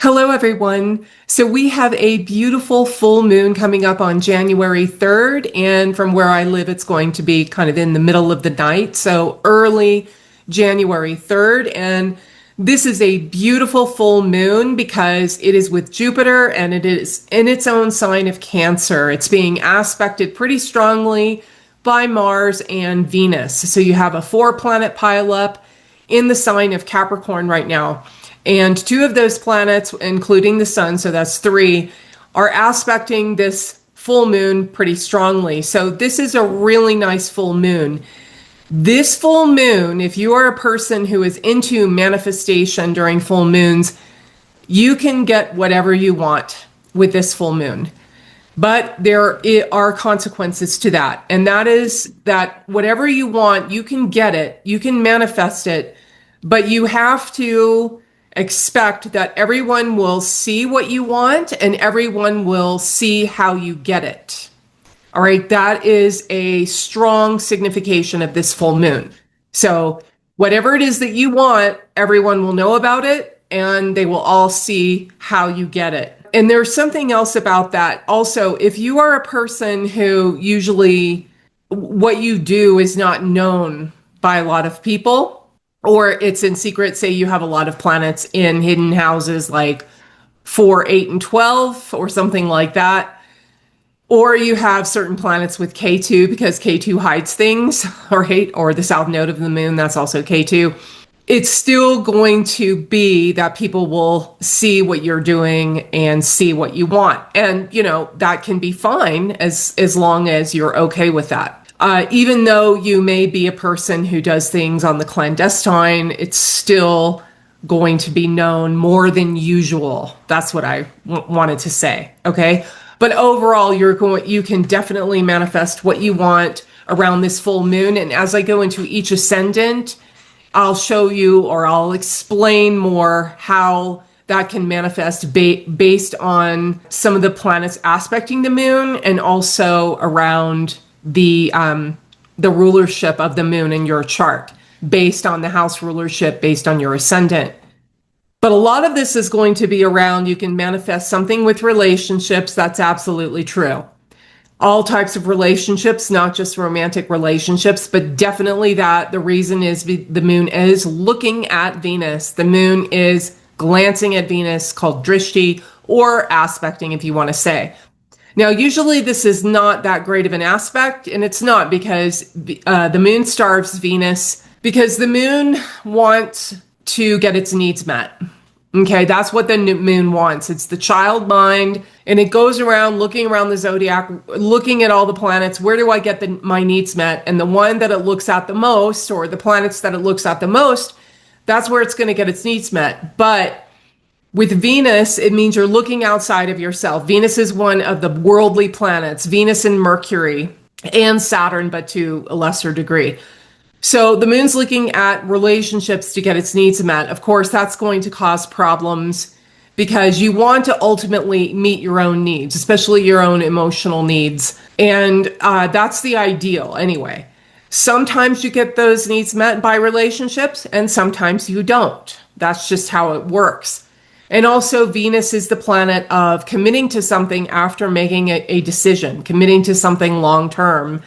Hello, everyone. So we have a beautiful full moon coming up on January 3rd. And from where I live, it's going to be kind of in the middle of the night. So early January 3rd. And this is a beautiful full moon because it is with Jupiter and it is in its own sign of Cancer. It's being aspected pretty strongly by Mars and Venus. So you have a 4-planet pileup in the sign of Capricorn right now. And 2 of those planets, including the sun, so that's 3, are aspecting this full moon pretty strongly. So this is a really nice full moon. This full moon, if you are a person who is into manifestation during full moons, you can get whatever you want with this full moon. But there are consequences to that. And that is that whatever you want, you can get it, you can manifest it, but you have to expect that everyone will see what you want and everyone will see how you get it. All right, that is a strong signification of this full moon. So whatever it is that you want, everyone will know about it and they will all see how you get it. And there's something else about that. Also, if you are a person who usually what you do is not known by a lot of people, or it's in secret, say you have a lot of planets in hidden houses like 4, 8, and 12 or something like that. Or you have certain planets with K2 because K2 hides things, or the south node of the moon, that's also K2. It's still going to be that people will see what you're doing and see what you want. And, that can be fine as long as you're okay with that. Even though you may be a person who does things on the clandestine, it's still going to be known more than usual. That's what I wanted to say, okay? But overall, you can definitely manifest what you want around this full moon. And as I go into each ascendant, I'll show you or I'll explain more how that can manifest based on some of the planets aspecting the moon and also around the rulership of the moon in your chart, based on the house rulership, based on your ascendant. But a lot of this is going to be around, you can manifest something with relationships. That's absolutely true. All types of relationships, not just romantic relationships, but definitely that the reason is the moon is looking at Venus. The moon is glancing at Venus, called drishti, or aspecting, if you want to say. Now, usually this is not that great of an aspect, and it's not because the moon starves Venus, because the moon wants to get its needs met. Okay, that's what the moon wants. It's the child mind, and it goes around looking around the zodiac, looking at all the planets. Where do I get my needs met? And the one that it looks at the most, or the planets that it looks at the most, that's where it's going to get its needs met. But with Venus, it means you're looking outside of yourself. Venus is one of the worldly planets, Venus and Mercury and Saturn, but to a lesser degree. So the moon's looking at relationships to get its needs met. Of course, that's going to cause problems because you want to ultimately meet your own needs, especially your own emotional needs. And that's the ideal anyway. Sometimes you get those needs met by relationships and sometimes you don't. That's just how it works. And also Venus is the planet of committing to something after making a decision, committing to something long-term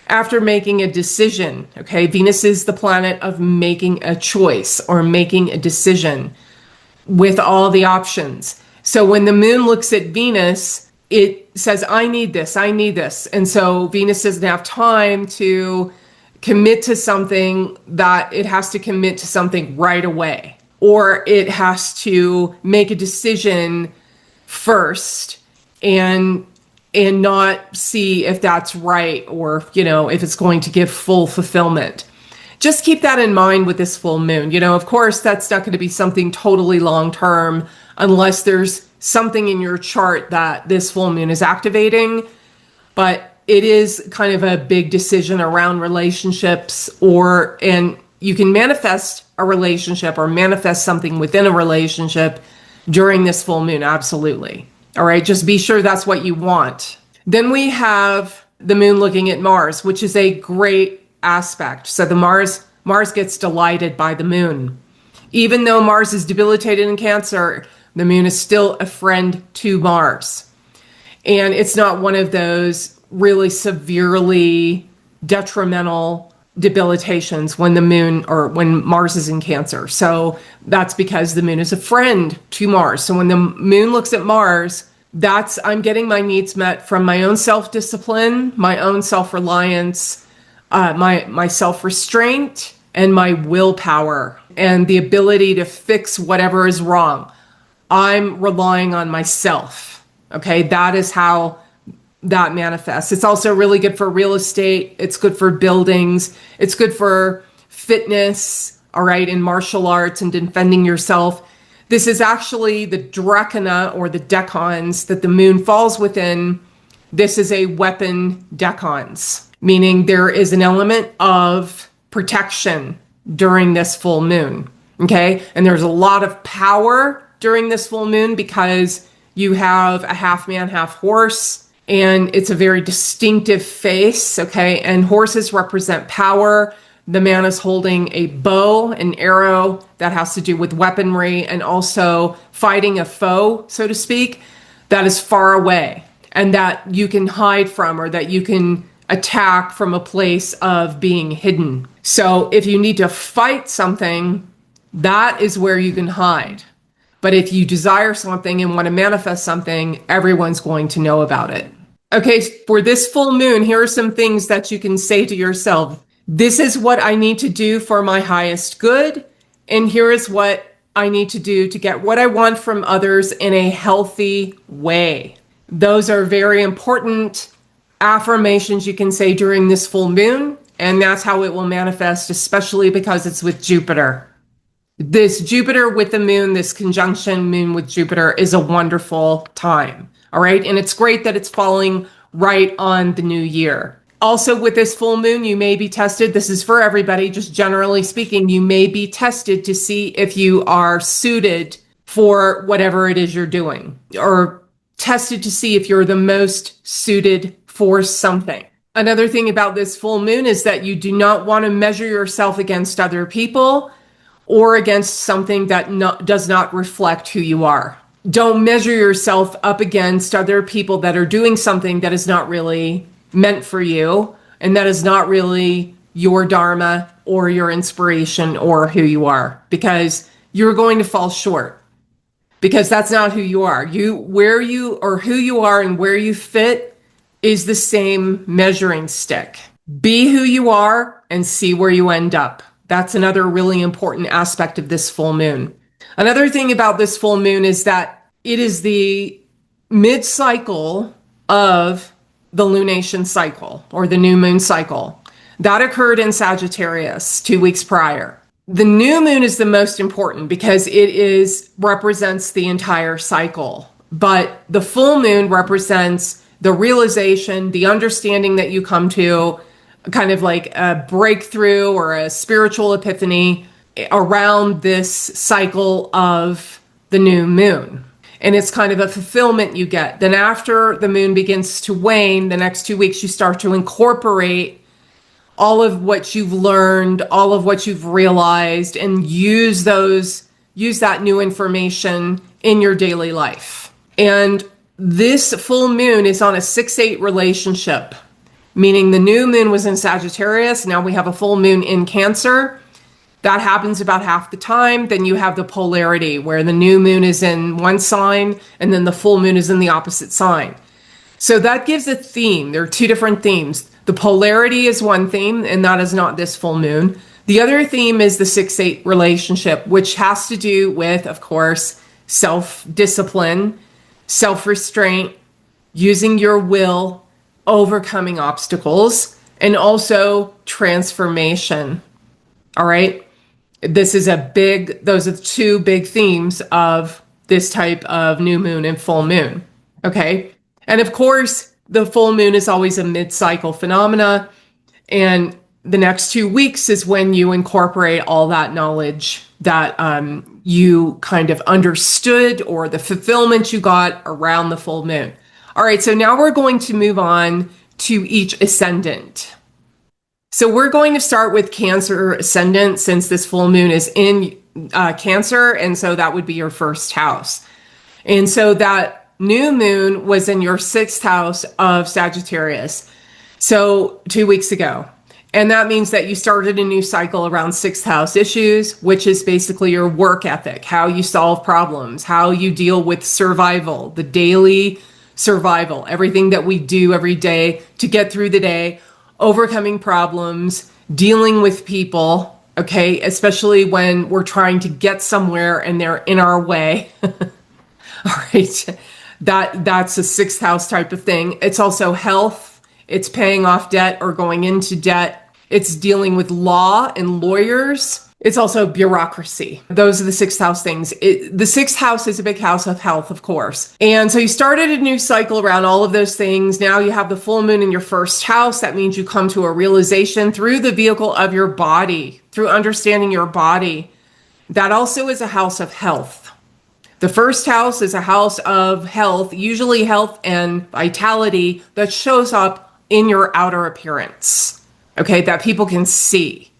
after making a decision, okay? Venus is the planet of making a choice or making a decision with all the options. So when the moon looks at Venus, it says, I need this, I need this. And so Venus doesn't have time to commit to something that it has to commit to something right away. Or it has to make a decision first and not see if that's right or, if it's going to give full fulfillment. Just keep that in mind with this full moon. Of course, that's not going to be something totally long-term unless there's something in your chart that this full moon is activating. But it is kind of a big decision around relationships and you can manifest a relationship or manifest something within a relationship during this full moon. Absolutely. All right. Just be sure that's what you want. Then we have the moon looking at Mars, which is a great aspect. So the Mars gets delighted by the moon. Even though Mars is debilitated in Cancer, The moon is still a friend to Mars. And it's not one of those really severely detrimental debilitations when the moon or when Mars is in Cancer. So that's because the moon is a friend to Mars. So when the moon looks at Mars, I'm getting my needs met from my own self-discipline, my own self-reliance, my self-restraint, and my willpower, and the ability to fix whatever is wrong. I'm relying on myself. Okay, that is how that manifests. It's also really good for real estate. It's good for buildings. It's good for fitness, all right, in martial arts and defending yourself. This is actually the Dracana or the decans that the moon falls within. This is a weapon decans, meaning there is an element of protection during this full moon. Okay, and there's a lot of power during this full moon because you have a half man, half horse, and it's a very distinctive face. Okay, and horses represent power. The man is holding a bow, an arrow that has to do with weaponry and also fighting a foe, so to speak, that is far away and that you can hide from or that you can attack from a place of being hidden. So if you need to fight something, that is where you can hide. But if you desire something and want to manifest something, everyone's going to know about it. Okay, for this full moon, here are some things that you can say to yourself. This is what I need to do for my highest good, and here is what I need to do to get what I want from others in a healthy way. Those are very important affirmations you can say during this full moon, and that's how it will manifest, especially because it's with Jupiter. This Jupiter with the moon, this conjunction moon with Jupiter is a wonderful time, all right? And it's great that it's falling right on the new year. Also, with this full moon, you may be tested. This is for everybody, just generally speaking, you may be tested to see if you are suited for whatever it is you're doing, or tested to see if you're the most suited for something. Another thing about this full moon is that you do not want to measure yourself against other people or against something that does not reflect who you are. Don't measure yourself up against other people that are doing something that is not really meant for you, and that is not really your dharma or your inspiration or who you are, because you're going to fall short, because that's not who you are. Where you or who you are and where you fit is the same measuring stick. Be who you are and see where you end up. That's another really important aspect of this full moon. Another thing about this full moon is that it is the mid-cycle of the lunation cycle or the new moon cycle. That occurred in Sagittarius 2 weeks prior. The new moon is the most important because it represents the entire cycle. But the full moon represents the realization, the understanding that you come to, kind of like a breakthrough or a spiritual epiphany around this cycle of the new moon. And it's kind of a fulfillment you get. Then after the moon begins to wane, the next 2 weeks, you start to incorporate all of what you've learned, all of what you've realized, and use that new information in your daily life. And this full moon is on a 6-8 relationship, meaning the new moon was in Sagittarius. Now we have a full moon in Cancer. That happens about half the time. Then you have the polarity where the new moon is in one sign and then the full moon is in the opposite sign. So that gives a theme. There are two different themes. The polarity is one theme, and that is not this full moon. The other theme is the 6-8 relationship, which has to do with, of course, self-discipline, self-restraint, using your will, overcoming obstacles, and also transformation. All right? Those are the two big themes of this type of new moon and full moon. Okay. And of course, the full moon is always a mid-cycle phenomena. And the next 2 weeks is when you incorporate all that knowledge that you kind of understood, or the fulfillment you got around the full moon. All right. So now we're going to move on to each ascendant. So we're going to start with Cancer ascendant, since this full moon is in Cancer, and so that would be your first house. And so that new moon was in your sixth house of Sagittarius. So 2 weeks ago. And that means that you started a new cycle around sixth house issues, which is basically your work ethic, how you solve problems, how you deal with survival, the daily survival, everything that we do every day to get through the day, overcoming problems, dealing with people, okay, especially when we're trying to get somewhere and they're in our way. All right. That's a sixth house type of thing. It's also health. It's paying off debt or going into debt. It's dealing with law and lawyers. It's also bureaucracy. Those are the sixth house things. The sixth house is a big house of health, of course. And so you started a new cycle around all of those things. Now you have the full moon in your first house. That means you come to a realization through the vehicle of your body, through understanding your body. That also is a house of health. The first house is a house of health, usually health and vitality that shows up in your outer appearance. Okay, that people can see.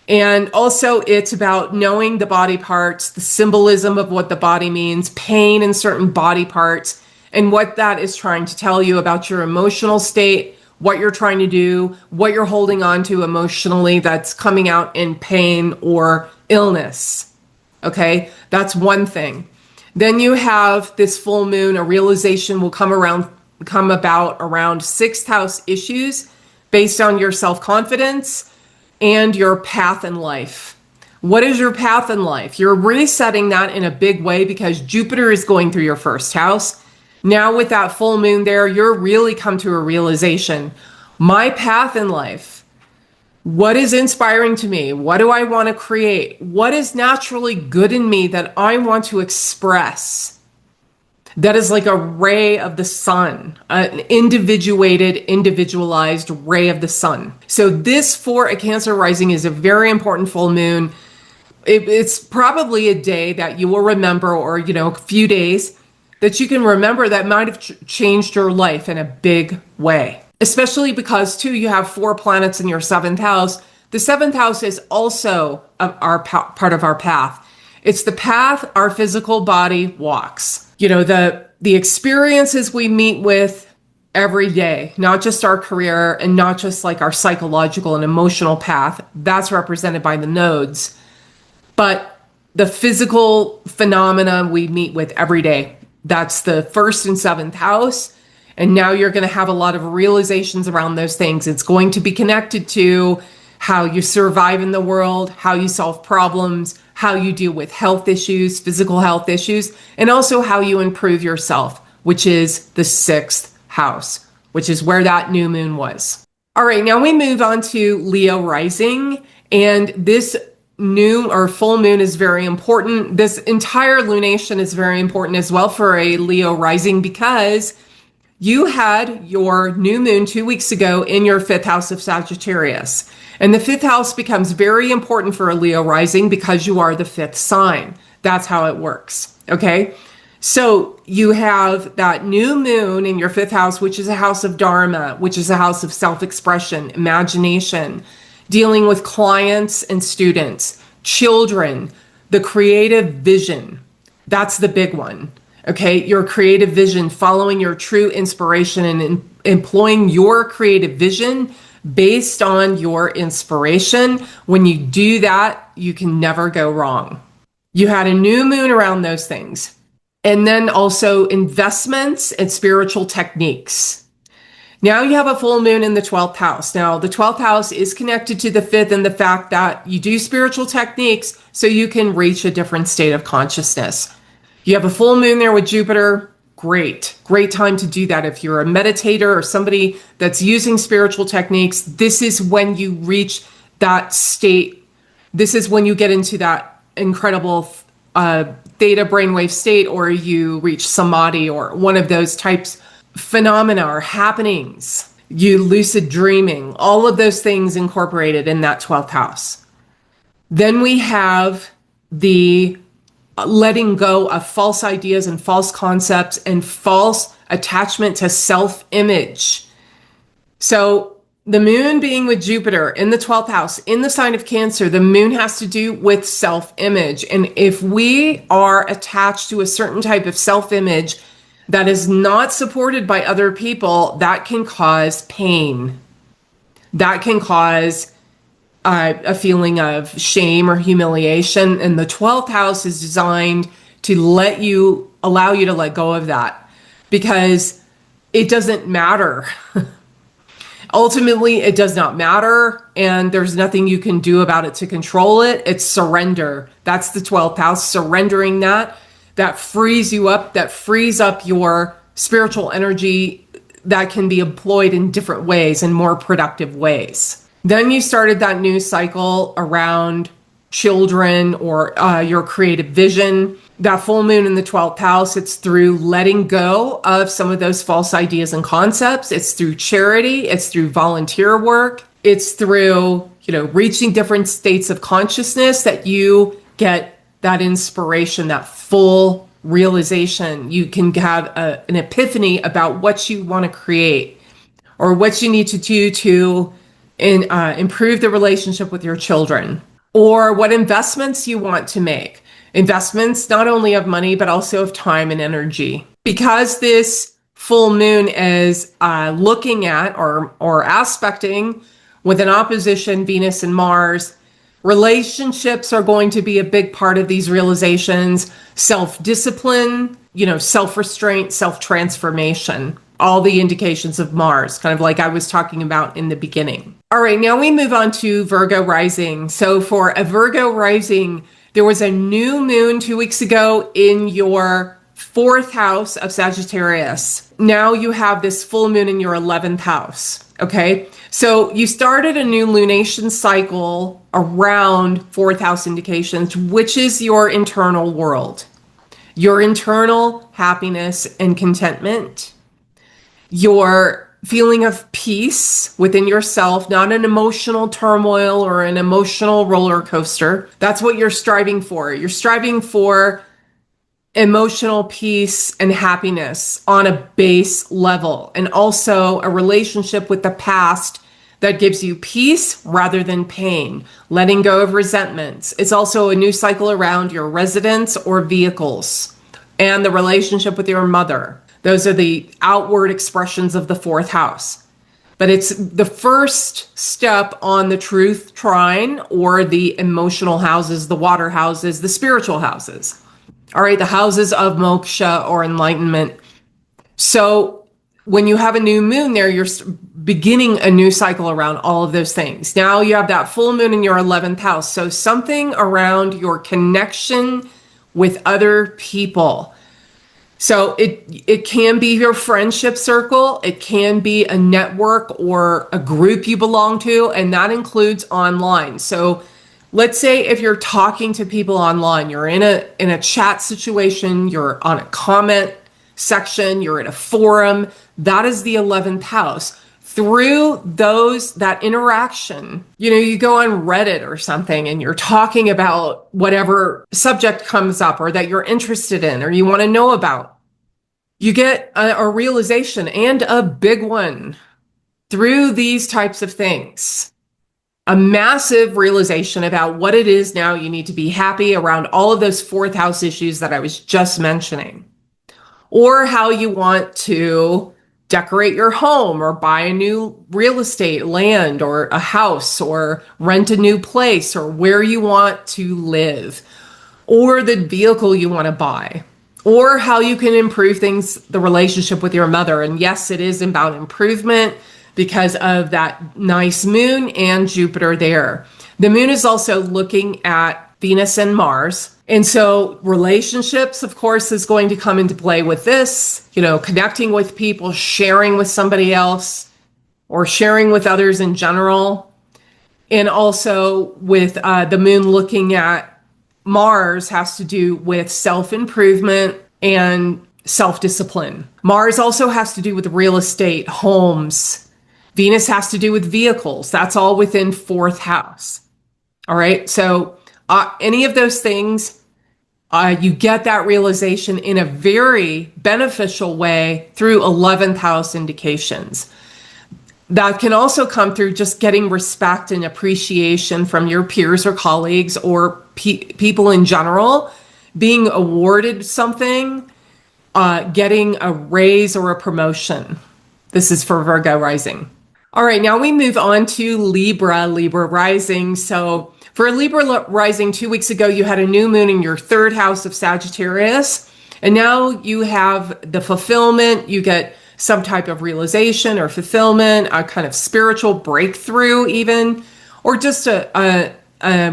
And also it's about knowing the body parts, the symbolism of what the body means, pain in certain body parts, and what that is trying to tell you about your emotional state, what you're trying to do, what you're holding on to emotionally that's coming out in pain or illness. Okay, that's one thing. Then you have this full moon, a realization will come about around sixth house issues based on your self-confidence and your path in life. What is your path in life? You're resetting that in a big way because Jupiter is going through your first house. Now with that full moon there, you're really come to a realization. My path in life, what is inspiring to me? What do I want to create? What is naturally good in me that I want to express? That is like a ray of the sun, an individualized ray of the sun. So this for a Cancer rising is a very important full moon. It's probably a day that you will remember, or, a few days that you can remember that might have changed your life in a big way. Especially because, too, you have 4 planets in your 7th house. The 7th house is also part of our path. It's the path our physical body walks. The experiences we meet with every day, not just our career and not just like our psychological and emotional path. That's represented by the nodes. But the physical phenomena we meet with every day, that's the 1st and 7th house. And now you're going to have a lot of realizations around those things. It's going to be connected to how you survive in the world, how you solve problems, how you deal with health issues, physical health issues, and also how you improve yourself, which is the 6th house, which is where that new moon was. All right, now we move on to Leo rising, and this new or full moon is very important. This entire lunation is very important as well for a Leo rising because you had your new moon 2 weeks ago in your 5th house of Sagittarius. And the 5th house becomes very important for a Leo rising because you are the 5th sign. That's how it works. Okay. So you have that new moon in your 5th house, which is a house of Dharma, which is a house of self-expression, imagination, dealing with clients and students, children, the creative vision. That's the big one. Okay. Your creative vision, following your true inspiration and employing your creative vision based on your inspiration. When you do that, you can never go wrong. You had a new moon around those things. And then also investments and spiritual techniques. Now you have a full moon in the 12th house. Now the 12th house is connected to the 5th and the fact that you do spiritual techniques so you can reach a different state of consciousness. You have a full moon there with Jupiter. Great time to do that. If you're a meditator or somebody that's using spiritual techniques, this is when you reach that state. This is when you get into that incredible theta brainwave state, or you reach samadhi, or one of those types phenomena or happenings. You lucid dreaming, all of those things incorporated in that 12th house. Then we have the letting go of false ideas and false concepts and false attachment to self-image. So The moon being with Jupiter in the 12th house, in the sign of Cancer, the moon has to do with self-image. And if we are attached to a certain type of self-image that is not supported by other people, that can cause pain. That can cause a feeling of shame or humiliation. And the 12th house is designed to allow you to let go of that, because it doesn't matter. Ultimately, it does not matter, and there's nothing you can do about it to control it. It's surrender. That's the 12th house, surrendering that. That frees you up, that frees up your spiritual energy that can be employed in different ways, in more productive ways. Then you started that new cycle around children or your creative vision. That full moon in the 12th house, it's through letting go of some of those false ideas and concepts. It's through charity. It's through volunteer work. It's through, reaching different states of consciousness that you get that inspiration, that full realization. You can have an epiphany about what you want to create or what you need to do to improve the relationship with your children, or what investments you want to make. Investments not only of money, but also of time and energy. Because this full moon is looking at or aspecting with an opposition Venus and Mars, relationships are going to be a big part of these realizations. Self-discipline, self-restraint, self-transformation, all the indications of Mars, kind of like I was talking about in the beginning. All right, now we move on to Virgo rising. So for a Virgo rising, there was a new moon 2 weeks ago in your 4th house of Sagittarius. Now you have this full moon in your 11th house. Okay, so you started a new lunation cycle around 4th house indications, which is your internal world, your internal happiness and contentment, your feeling of peace within yourself, not an emotional turmoil or an emotional roller coaster. That's what you're striving for. You're striving for emotional peace and happiness on a base level, and also a relationship with the past that gives you peace rather than pain, letting go of resentments. It's also a new cycle around your residence or vehicles and the relationship with your mother. Those are the outward expressions of the 4th house. But it's the first step on the truth trine, or the emotional houses, the water houses, the spiritual houses. All right, the houses of moksha or enlightenment. So when you have a new moon there, you're beginning a new cycle around all of those things. Now you have that full moon in your 11th house. So something around your connection with other people. So it can be your friendship circle. It can be a network or a group you belong to, and that includes online. So let's say if you're talking to people online, you're in a chat situation, you're on a comment section, you're in a forum, that is the 11th house. Through that interaction, you go on Reddit or something and you're talking about whatever subject comes up or that you're interested in or you want to know about. You get a realization, and a big one, through these types of things. A massive realization about what it is now you need to be happy around all of those 4th house issues that I was just mentioning. Or how you want to decorate your home or buy a new real estate land or a house or rent a new place, or where you want to live, or the vehicle you want to buy, or how you can improve things, the relationship with your mother. And yes, it is about improvement because of that nice moon and Jupiter there. The moon is also looking at Venus and Mars. And so relationships, of course, is going to come into play with this, connecting with people, sharing with somebody else, or sharing with others in general. And also with the moon looking at Mars has to do with self-improvement and self-discipline. Mars also has to do with real estate, homes. Venus has to do with vehicles. That's all within 4th house. All right. So any of those things, you get that realization in a very beneficial way through 11th house indications. That can also come through just getting respect and appreciation from your peers or colleagues or people in general, being awarded something, getting a raise or a promotion. This is for Virgo rising. All right, now we move on to Libra rising. So for Libra rising, 2 weeks ago, you had a new moon in your third house of Sagittarius. And now you have the fulfillment. You get some type of realization or fulfillment, a kind of spiritual breakthrough even, or just a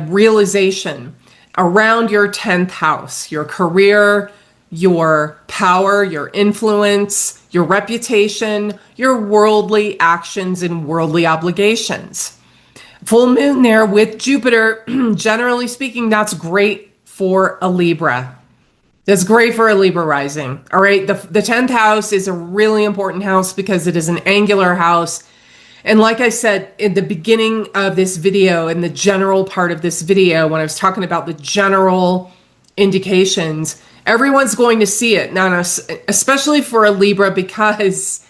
realization around your 10th house, your career, your power, your influence, your reputation, your worldly actions and worldly obligations. Full moon there with Jupiter, generally speaking, that's great for a Libra. That's great for a Libra rising. All right. The 10th house is a really important house because it is an angular house. And like I said, in the beginning of this video, in the general part of this video, when I was talking about the general indications, everyone's going to see it. Now, especially for a Libra, because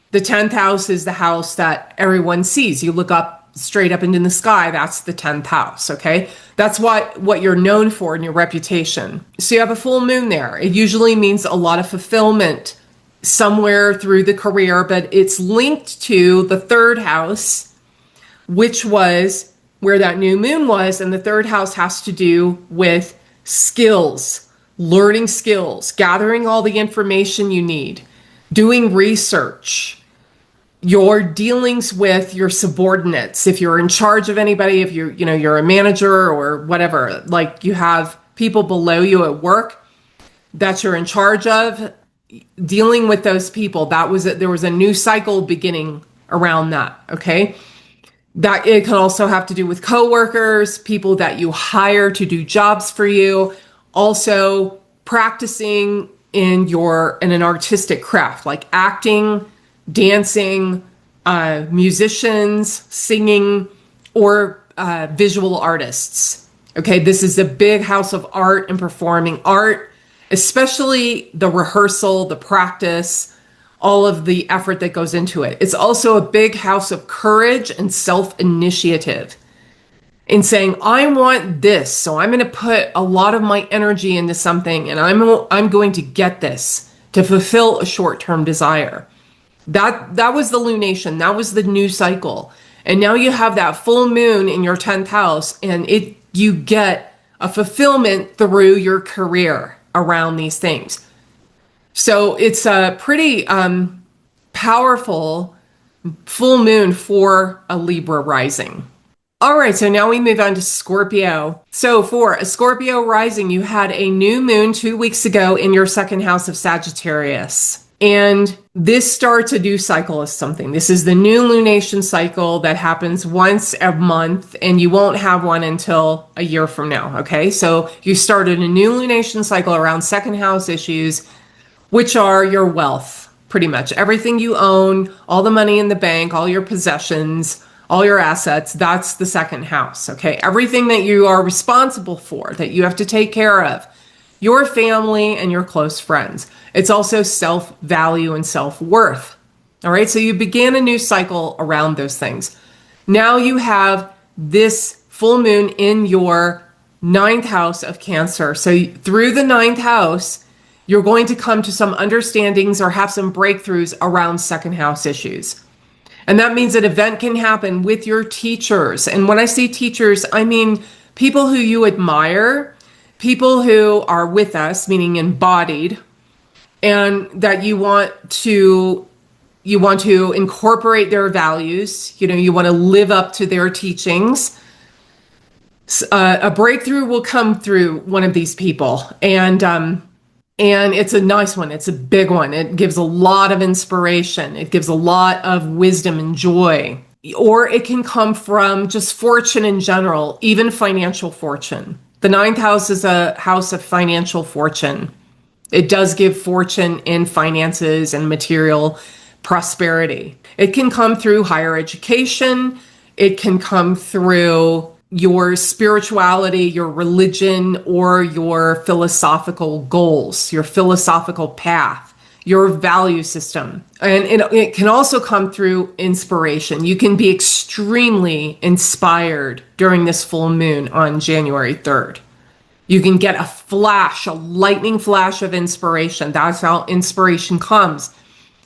the 10th house is the house that everyone sees. You look up straight up into the sky, that's the 10th house, okay? That's what you're known for in your reputation. So you have a full moon there. It usually means a lot of fulfillment somewhere through the career, but it's linked to the third house, which was where that new moon was. And the third house has to do with skills, learning skills, gathering all the information you need, doing research, your dealings with your subordinates. If you're in charge of anybody, if you're a manager or whatever, like you have people below you at work that you're in charge of, dealing with those people, there was a new cycle beginning around that, okay? That it can also have to do with coworkers, people that you hire to do jobs for you, also practicing in an artistic craft like acting, dancing, musicians, singing, or visual artists. Okay, this is a big house of art and performing art, especially the rehearsal, the practice, all of the effort that goes into it. It's also a big house of courage and self-initiative in saying, I want this, so I'm going to put a lot of my energy into something, and I'm going to get this to fulfill a short-term desire. That was the lunation. That was the new cycle. And now you have that full moon in your 10th house, and you get a fulfillment through your career around these things. So it's a pretty powerful full moon for a Libra rising. All right, so now we move on to Scorpio. So for a Scorpio rising, you had a new moon 2 weeks ago in your second house of Sagittarius. And this starts a new cycle of something. This is the new lunation cycle that happens once a month, and you won't have one until a year from now, okay? So you started a new lunation cycle around second house issues, which are your wealth, pretty much. Everything you own, all the money in the bank, all your possessions, all your assets, that's the second house, okay? Everything that you are responsible for, that you have to take care of, your family and your close friends. It's also self-value and self-worth. All right, so you began a new cycle around those things. Now you have this full moon in your 9th house of Cancer. So through the 9th house, you're going to come to some understandings or have some breakthroughs around second house issues. And that means an event can happen with your teachers. And when I say teachers, I mean people who you admire, people who are with us, meaning embodied, and that you want to incorporate their values. You want to live up to their teachings. A breakthrough will come through one of these people, and it's a nice one. It's a big one. It gives a lot of inspiration. It gives a lot of wisdom and joy. Or it can come from just fortune in general, even financial fortune. The 9th house is a house of financial fortune. It does give fortune in finances and material prosperity. It can come through higher education. It can come through your spirituality, your religion, or your philosophical goals, your philosophical path, your value system. And it can also come through inspiration. You can be extremely inspired during this full moon on January 3rd. You can get a flash, a lightning flash of inspiration. That's how inspiration comes.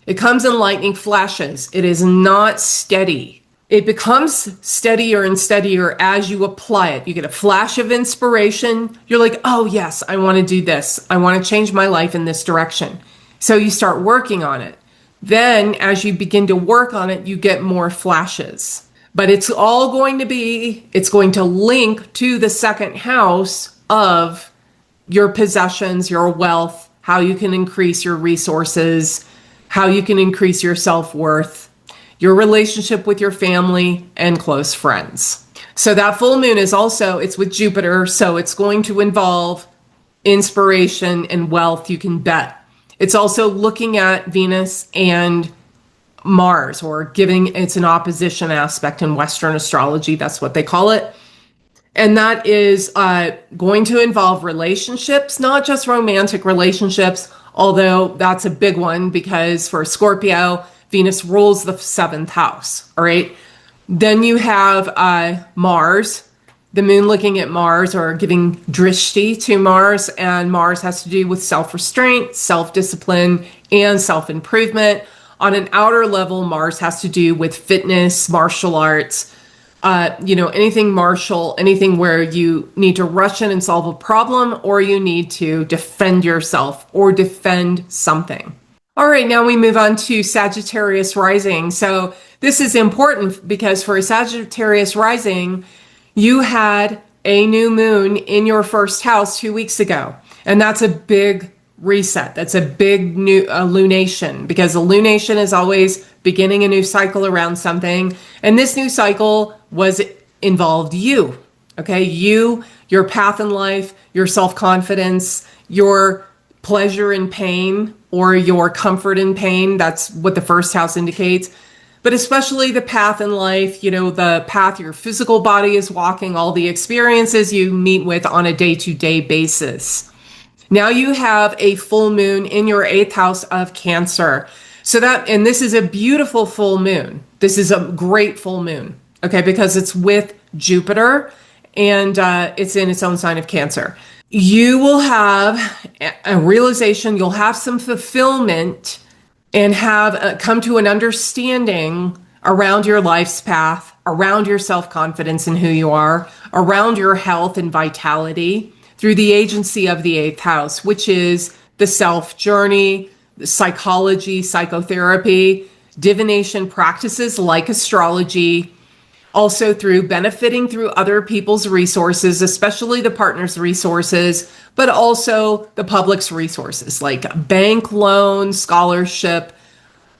It comes in lightning flashes. It is not steady. It becomes steadier and steadier as you apply it. You get a flash of inspiration. You're like, oh yes, I want to do this. I want to change my life in this direction. So you start working on it. Then as you begin to work on it, you get more flashes. But it's all going to be, it's going to link to the second house of your possessions, your wealth, how you can increase your resources, how you can increase your self-worth, your relationship with your family and close friends. So that full moon is also, it's with Jupiter, so it's going to involve inspiration and wealth, you can bet. It's also looking at Venus and Mars, or giving, it's an opposition aspect in Western astrology, that's what they call it. And that is going to involve relationships, not just romantic relationships, although that's a big one because for Scorpio, Venus rules the 7th house, all right? Then you have Mars, the moon looking at Mars or giving drishti to Mars, and Mars has to do with self-restraint, self-discipline, and self-improvement. On an outer level, Mars has to do with fitness, martial arts, anything martial, anything where you need to rush in and solve a problem, or you need to defend yourself or defend something. All right, now we move on to Sagittarius rising. So this is important because for a Sagittarius rising, you had a new moon in your first house 2 weeks ago. And that's a big reset. That's a big new lunation, because a lunation is always beginning a new cycle around something. And this new cycle involved you, okay? You, your path in life, your self-confidence, your pleasure in pain, or your comfort in pain. That's what the first house indicates. But especially the path in life, the path your physical body is walking, all the experiences you meet with on a day-to-day basis. Now you have a full moon in your 8th house of Cancer. And this is a beautiful full moon. This is a great full moon, okay, because it's with Jupiter and it's in its own sign of Cancer. You will have a realization, you'll have some fulfillment and have come to an understanding around your life's path, around your self-confidence and who you are, around your health and vitality through the agency of the 8th house, which is the self journey, the psychology, psychotherapy, divination practices like astrology, also through benefiting through other people's resources, especially the partner's resources, but also the public's resources like bank loan, scholarship,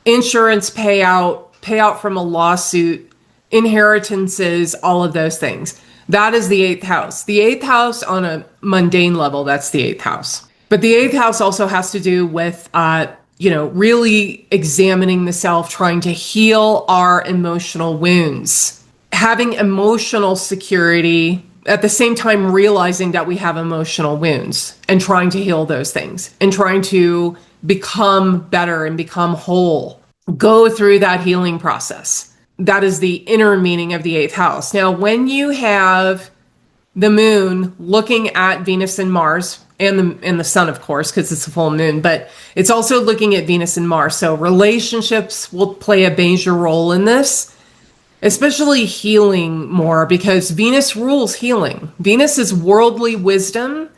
insurance payout from a lawsuit, inheritances, all of those things. That is the 8th house. The 8th house on a mundane level, that's the 8th house. But the 8th house also has to do with, really examining the self, trying to heal our emotional wounds. Having emotional security, at the same time realizing that we have emotional wounds and trying to heal those things and trying to become better and become whole. Go through that healing process. That is the inner meaning of the 8th house. Now, when you have the moon looking at Venus and Mars, and the sun, of course, because it's a full moon, but it's also looking at Venus and Mars. So relationships will play a major role in this. Especially healing more, because Venus rules healing. Venus is worldly wisdom.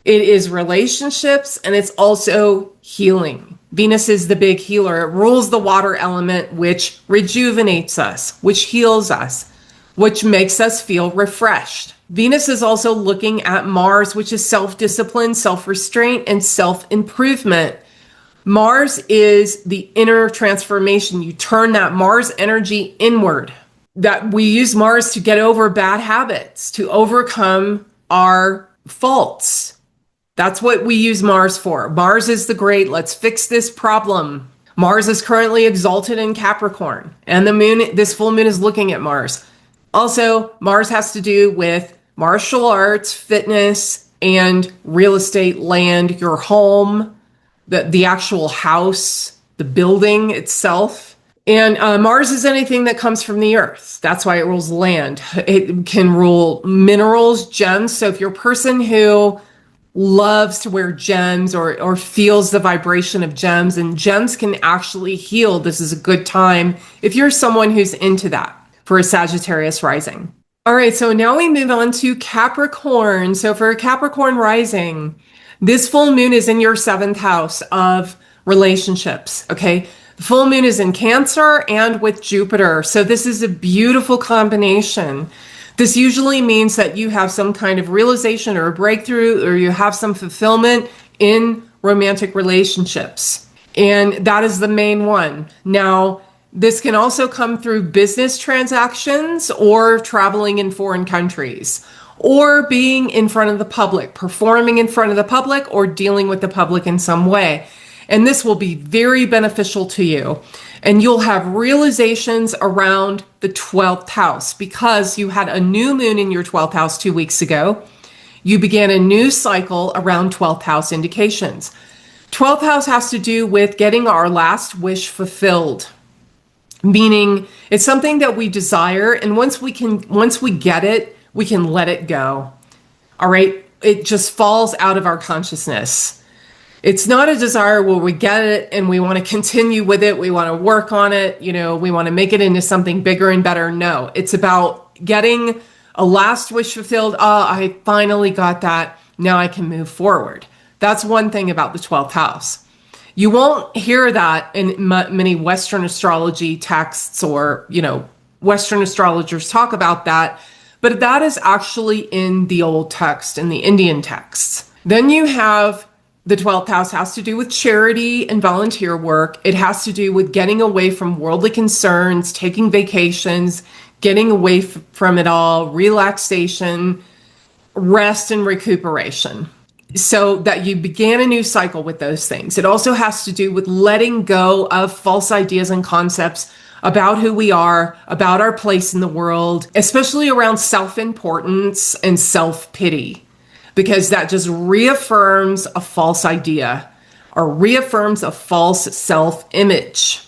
It is relationships, and it's also healing. Venus is the big healer. It rules the water element, which rejuvenates us, which heals us, which makes us feel refreshed. Venus is also looking at Mars, which is self-discipline, self-restraint, and self-improvement. Mars is the inner transformation. You turn that Mars energy inward. That we use Mars to get over bad habits, to overcome our faults. That's what we use Mars for. Mars is the great, let's fix this problem. Mars is currently exalted in Capricorn, and the moon, this full moon, is looking at Mars. Also, Mars has to do with martial arts, fitness, and real estate, land, your home, the actual house, the building itself. And Mars is anything that comes from the earth. That's why it rules land. It can rule minerals, gems. So if you're a person who loves to wear gems or feels the vibration of gems, and gems can actually heal, this is a good time if you're someone who's into that for a Sagittarius rising. All right, so now we move on to Capricorn. So for a Capricorn rising, this full moon is in your 7th house of relationships, okay? The full moon is in Cancer and with Jupiter. So this is a beautiful combination. This usually means that you have some kind of realization or a breakthrough, or you have some fulfillment in romantic relationships. And that is the main one. Now, this can also come through business transactions or traveling in foreign countries, or being in front of the public, performing in front of the public, or dealing with the public in some way. And this will be very beneficial to you. And you'll have realizations around the 12th house because you had a new moon in your 12th house 2 weeks ago. You began a new cycle around 12th house indications. 12th house has to do with getting our last wish fulfilled, meaning it's something that we desire. And once we get it, we can let it go. All right. It just falls out of our consciousness. It's not a desire where we get it and we want to continue with it. We want to work on it. We want to make it into something bigger and better. No, it's about getting a last wish fulfilled. I finally got that. Now I can move forward. That's one thing about the 12th house. You won't hear that in many Western astrology texts or, Western astrologers talk about that, but that is actually in the old text, in the Indian texts. Then you have the 12th house has to do with charity and volunteer work. It has to do with getting away from worldly concerns, taking vacations, getting away from it all, relaxation, rest, and recuperation. So that you began a new cycle with those things. It also has to do with letting go of false ideas and concepts about who we are, about our place in the world, especially around self-importance and self-pity. Because that just reaffirms a false idea or reaffirms a false self-image.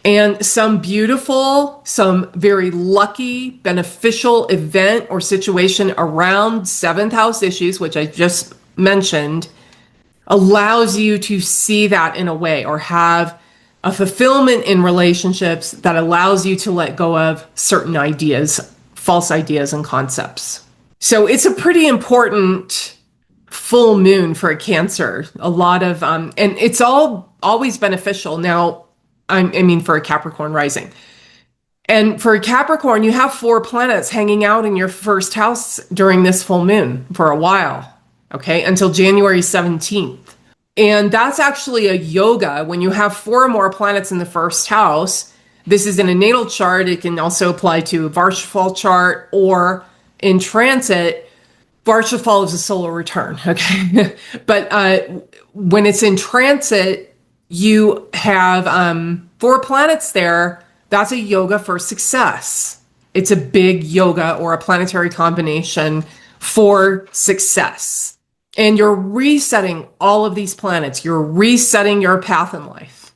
And some beautiful, some very lucky, beneficial event or situation around 7th house issues, which I just mentioned, allows you to see that in a way or have a fulfillment in relationships that allows you to let go of certain ideas, false ideas and concepts. So it's a pretty important full moon for a Cancer. A lot of, and it's always beneficial. Now, I mean, for a Capricorn rising. And for a Capricorn, you have 4 planets hanging out in your 1st house during this full moon for a while, okay, until January 17th. And that's actually a yoga. When you have 4 or more planets in the 1st house, this is in a natal chart. It can also apply to a Varshafal chart or in transit. Varshafal is a solar return, okay? But when it's in transit, you have 4 planets there. That's a yoga for success. It's a big yoga or a planetary combination for success. And you're resetting all of these planets. You're resetting your path in life.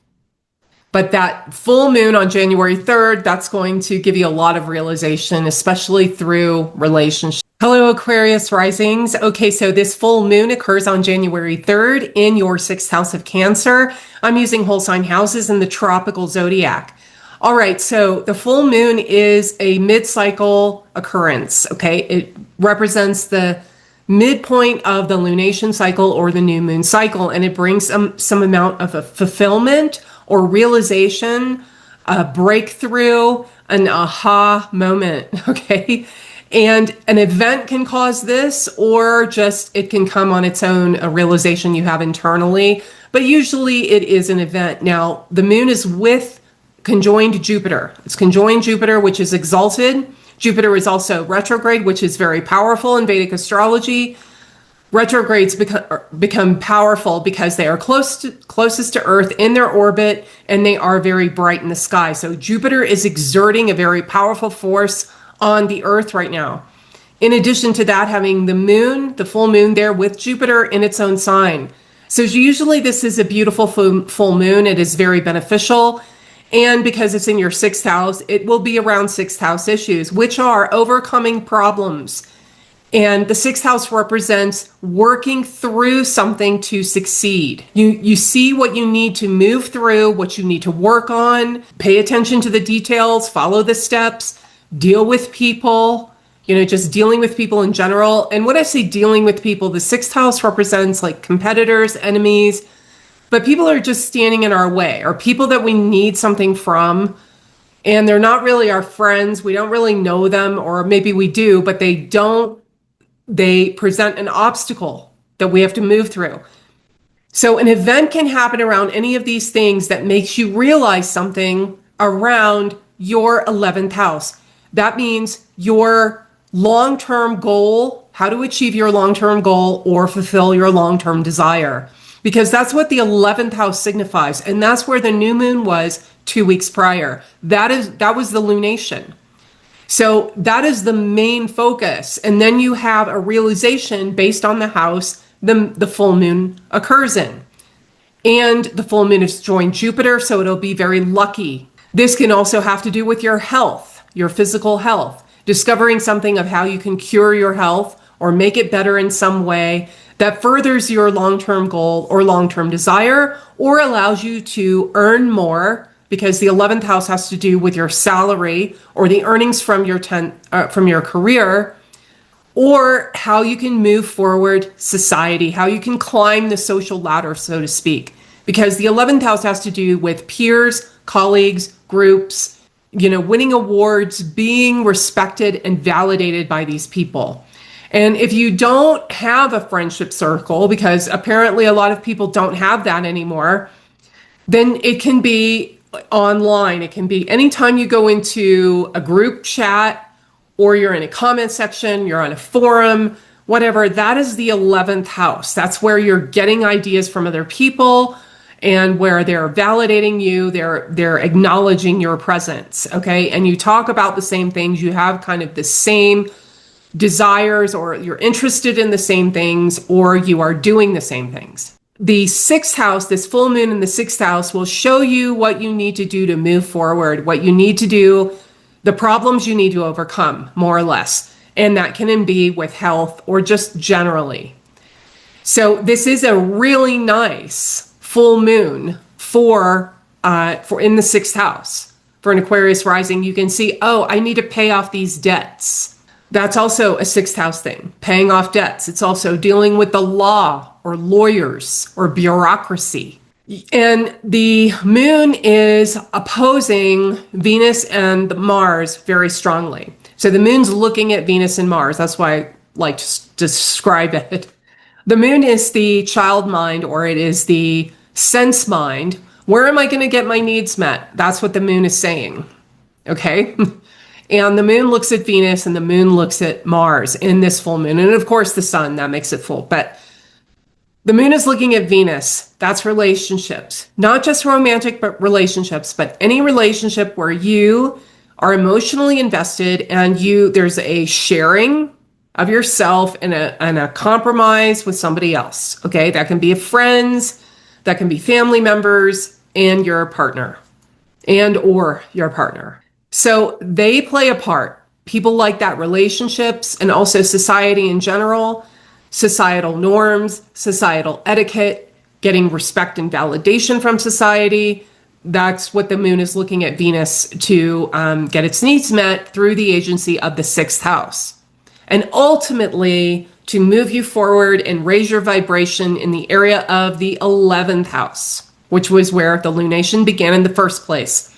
But that full moon on January 3rd, that's going to give you a lot of realization, especially through relationships. Hello, Aquarius risings. Okay, so this full moon occurs on January 3rd in your 6th house of Cancer. I'm using whole sign houses in the tropical zodiac. All right, so the full moon is a mid-cycle occurrence, okay? It represents the midpoint of the lunation cycle or the new moon cycle, and it brings some amount of a fulfillment or realization, a breakthrough, an aha moment, okay? And an event can cause this, or just it can come on its own, a realization you have internally, but usually it is an event. Now, the moon is conjoined Jupiter. It's conjoined Jupiter, which is exalted. Jupiter is also retrograde, which is very powerful in Vedic astrology. Retrogrades become powerful because they are closest to Earth in their orbit, and they are very bright in the sky. So Jupiter is exerting a very powerful force on the Earth right now. In addition to that, having the moon, the full moon there with Jupiter in its own sign. So usually this is a beautiful full moon. It is very beneficial. And because it's in your sixth house, it will be around sixth house issues, which are overcoming problems. And the sixth house represents working through something to succeed. You see what you need to move through, what you need to work on, pay attention to the details, follow the steps, deal with people, just dealing with people in general. And when I say dealing with people, the sixth house represents like competitors, enemies, but people are just standing in our way, or people that we need something from. And they're not really our friends. We don't really know them, or maybe we do, but they present an obstacle that we have to move through. So an event can happen around any of these things that makes you realize something around your 11th house. That means your long-term goal, how to achieve your long-term goal or fulfill your long-term desire. Because that's what the 11th house signifies. And that's where the new moon was 2 weeks prior. That was the lunation. So that is the main focus. And then you have a realization based on the house the full moon occurs in. And the full moon is joined Jupiter, so it'll be very lucky. This can also have to do with your health, your physical health, discovering something of how you can cure your health or make it better in some way that furthers your long-term goal or long-term desire, or allows you to earn more, because the 11th house has to do with your salary or the earnings from your career, or how you can move forward society, how you can climb the social ladder, so to speak. Because the 11th house has to do with peers, colleagues, groups, winning awards, being respected and validated by these people. And if you don't have a friendship circle, because apparently a lot of people don't have that anymore, then it can be online. It can be anytime you go into a group chat, or you're in a comment section, you're on a forum, whatever. That is the 11th house. That's where you're getting ideas from other people, and where they're validating you, they're acknowledging your presence, okay? And you talk about the same things, you have kind of the same desires, or you're interested in the same things, or you are doing the same things. The sixth house, this full moon in the sixth house, will show you what you need to do to move forward, what you need to do, the problems you need to overcome, more or less. And that can be with health or just generally. So this is a really nice full moon for in the sixth house. For an Aquarius rising, you can see, I need to pay off these debts. That's also a sixth house thing, paying off debts. It's also dealing with the law or lawyers or bureaucracy. And the moon is opposing Venus and Mars very strongly. So the moon's looking at Venus and Mars. That's why I like to describe it. The moon is the child mind, or it is the sense mind. Where am I going to get my needs met? That's what the moon is saying. Okay? And the moon looks at Venus and the moon looks at Mars in this full moon. And of course the sun, that makes it full. But the moon is looking at Venus. That's relationships. Not just romantic, but relationships. But any relationship where you are emotionally invested and there's a sharing of yourself and a compromise with somebody else. Okay? That can be friends, that can be family members, and your partner. Or your partner. So they play a part. People like that, relationships, and also society in general, societal norms, societal etiquette, getting respect and validation from society. That's what the moon is looking at Venus to get its needs met through the agency of the sixth house. And ultimately, to move you forward and raise your vibration in the area of the 11th house, which was where the lunation began in the first place.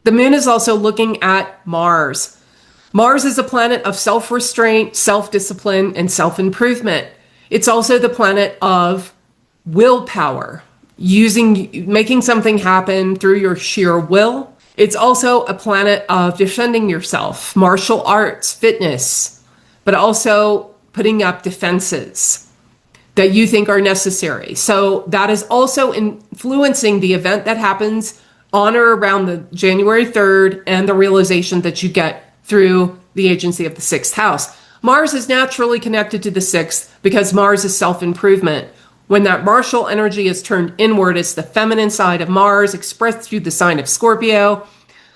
The moon is also looking at Mars. Mars is a planet of self-restraint, self-discipline, and self-improvement. It's also the planet of willpower, making something happen through your sheer will. It's also a planet of defending yourself, martial arts, fitness, but also putting up defenses that you think are necessary. So that is also influencing the event that happens on or around the January 3rd and the realization that you get through the agency of the sixth house. Mars is naturally connected to the sixth because Mars is self-improvement. When that martial energy is turned inward, it's the feminine side of Mars expressed through the sign of Scorpio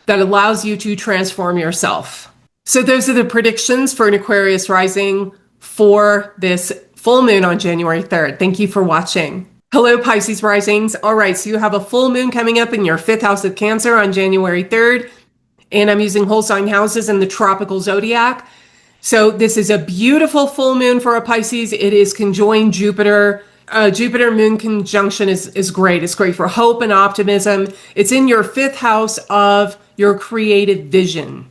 that allows you to transform yourself. So those are the predictions for an Aquarius rising for this full moon on January 3rd. Thank you for watching. Hello, Pisces risings. All right, so you have a full moon coming up in your 5th house of Cancer on January 3rd, and I'm using whole sign houses in the tropical zodiac. So this is a beautiful full moon for a Pisces. It is conjoined Jupiter. Jupiter moon conjunction is great. It's great for hope and optimism. It's in your 5th house of your creative vision.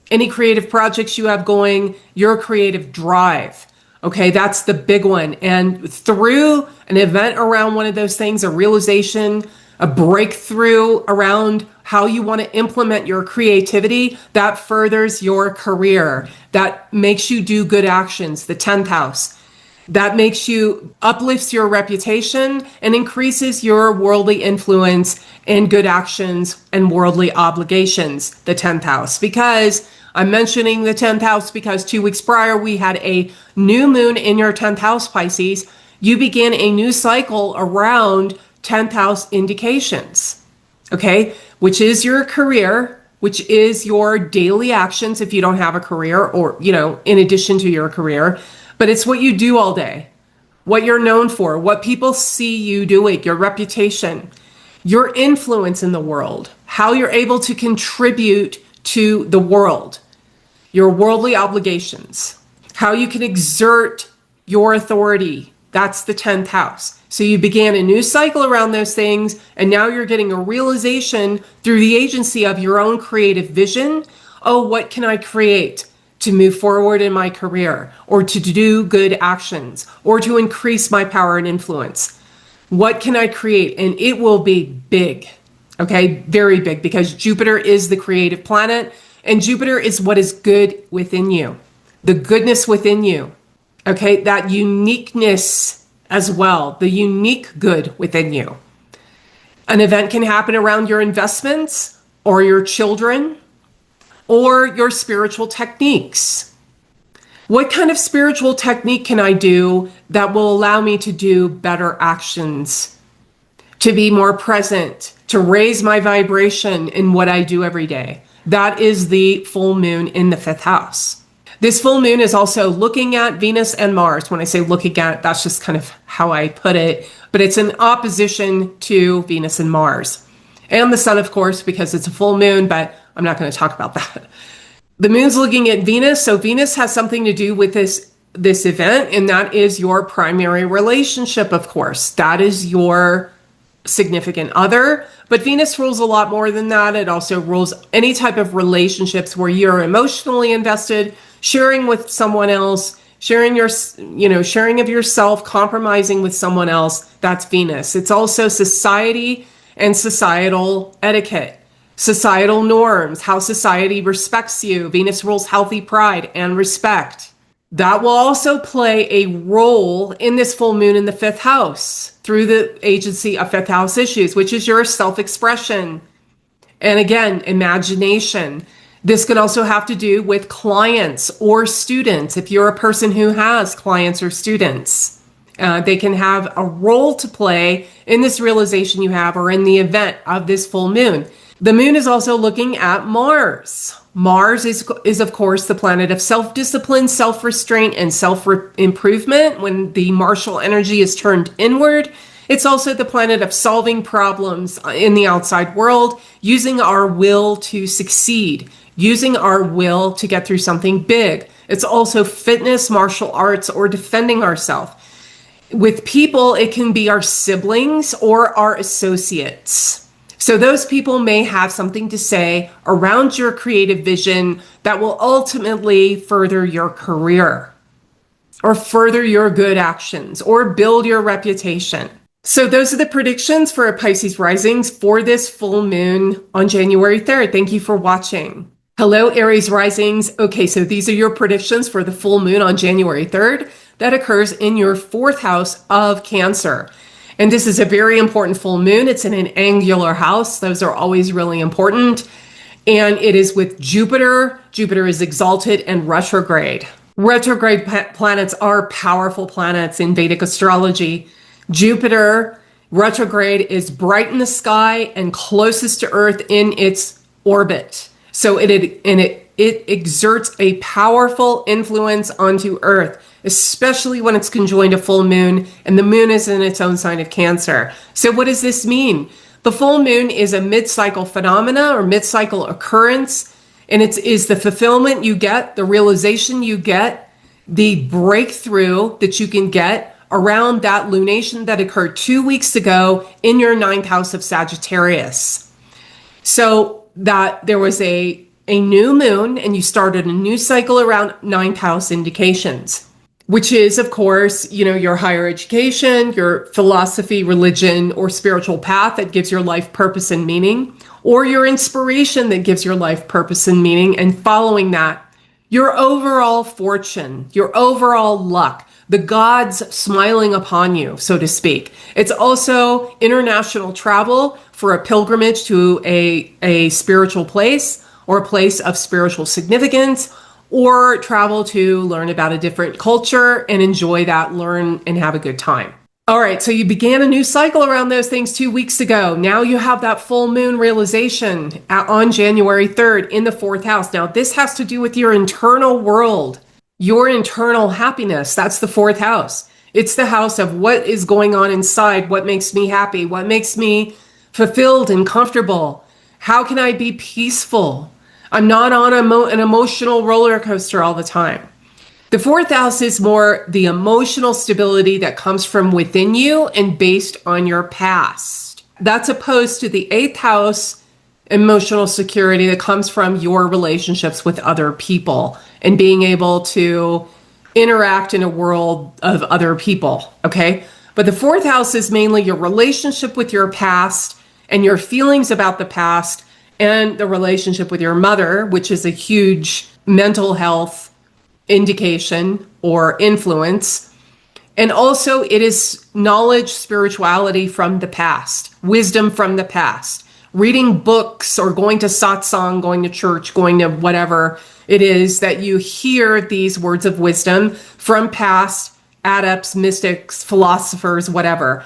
Any creative projects you have going, your creative drive. Okay, that's the big one. And through an event around one of those things, a realization, a breakthrough around how you want to implement your creativity, that furthers your career. That makes you do good actions, the 10th house. That makes you, uplifts your reputation and increases your worldly influence and good actions and worldly obligations, the 10th house. Because I'm mentioning the 10th house because 2 weeks prior, we had a new moon in your 10th house, Pisces. You begin a new cycle around 10th house indications, okay? Which is your career, which is your daily actions if you don't have a career or, in addition to your career. But it's what you do all day, what you're known for, what people see you doing, your reputation, your influence in the world, how you're able to contribute to the world, your worldly obligations, how you can exert your authority. That's the 10th house. So you began a new cycle around those things, and now you're getting a realization through the agency of your own creative vision. Oh, what can I create to move forward in my career, or to do good actions, or to increase my power and influence? What can I create? And it will be big, okay? Very big, because Jupiter is the creative planet, and Jupiter is what is good within you, the goodness within you, okay? That uniqueness as well, the unique good within you. An event can happen around your investments or your children, or your spiritual techniques. What kind of spiritual technique can I do that will allow me to do better actions, to be more present, to raise my vibration in what I do every day? That is the full moon in the 5th house. This full moon is also looking at Venus and Mars. When I say looking at, that's just kind of how I put it, but it's in opposition to Venus and Mars. And the sun, of course, because it's a full moon, but I'm not going to talk about that. The moon's looking at Venus, so Venus has something to do with this event, and that is your primary relationship, of course. That is your significant other, but Venus rules a lot more than that. It also rules any type of relationships where you're emotionally invested, sharing with someone else, sharing of yourself, compromising with someone else. That's Venus. It's also society and societal etiquette, societal norms, how society respects you. Venus rules healthy pride and respect. That will also play a role in this full moon in the 5th house through the agency of 5th house issues, which is your self-expression. And again, imagination. This could also have to do with clients or students. If you're a person who has clients or students, they can have a role to play in this realization you have or in the event of this full moon. The moon is also looking at Mars. Mars is of course, the planet of self-discipline, self-restraint, and self-improvement. When the martial energy is turned inward, it's also the planet of solving problems in the outside world, using our will to succeed, using our will to get through something big. It's also fitness, martial arts, or defending ourselves. With people, it can be our siblings or our associates. So those people may have something to say around your creative vision that will ultimately further your career or further your good actions or build your reputation. So those are the predictions for Pisces risings for this full moon on January 3rd. Thank you for watching. Hello, Aries risings. Okay, so these are your predictions for the full moon on January 3rd that occurs in your 4th house of Cancer. And this is a very important full moon. It's in an angular house. Those are always really important. And it is with Jupiter. Jupiter is exalted and retrograde. Retrograde planets are powerful planets in Vedic astrology. Jupiter retrograde is bright in the sky and closest to Earth in its orbit. So it exerts a powerful influence onto Earth, especially when it's conjoined a full moon, and the moon is in its own sign of Cancer. So what does this mean? The full moon is a mid-cycle phenomena or mid-cycle occurrence, and it is the fulfillment you get, the realization you get, the breakthrough that you can get around that lunation that occurred 2 weeks ago in your ninth house of Sagittarius. So that there was a new moon and you started a new cycle around ninth house indications, which is, of course, your higher education, your philosophy, religion, or spiritual path that gives your life purpose and meaning, or your inspiration that gives your life purpose and meaning, and following that, your overall fortune, your overall luck, the gods smiling upon you, so to speak. It's also international travel for a pilgrimage to a spiritual place or a place of spiritual significance, or travel to learn about a different culture and enjoy that, learn and have a good time. All right, so you began a new cycle around those things 2 weeks ago. Now you have that full moon realization on January 3rd in the fourth house. Now this has to do with your internal world, your internal happiness. That's the fourth house. It's the house of what is going on inside, what makes me happy, what makes me fulfilled and comfortable. How can I be peaceful? I'm not on an emotional roller coaster all the time. The fourth house is more the emotional stability that comes from within you and based on your past. That's opposed to the eighth house emotional security that comes from your relationships with other people and being able to interact in a world of other people, okay? But the fourth house is mainly your relationship with your past and your feelings about the past, and the relationship with your mother, which is a huge mental health indication or influence. And also it is knowledge, spirituality from the past, wisdom from the past, reading books or going to satsang, going to church, going to whatever it is that you hear these words of wisdom from past adepts, mystics, philosophers, whatever.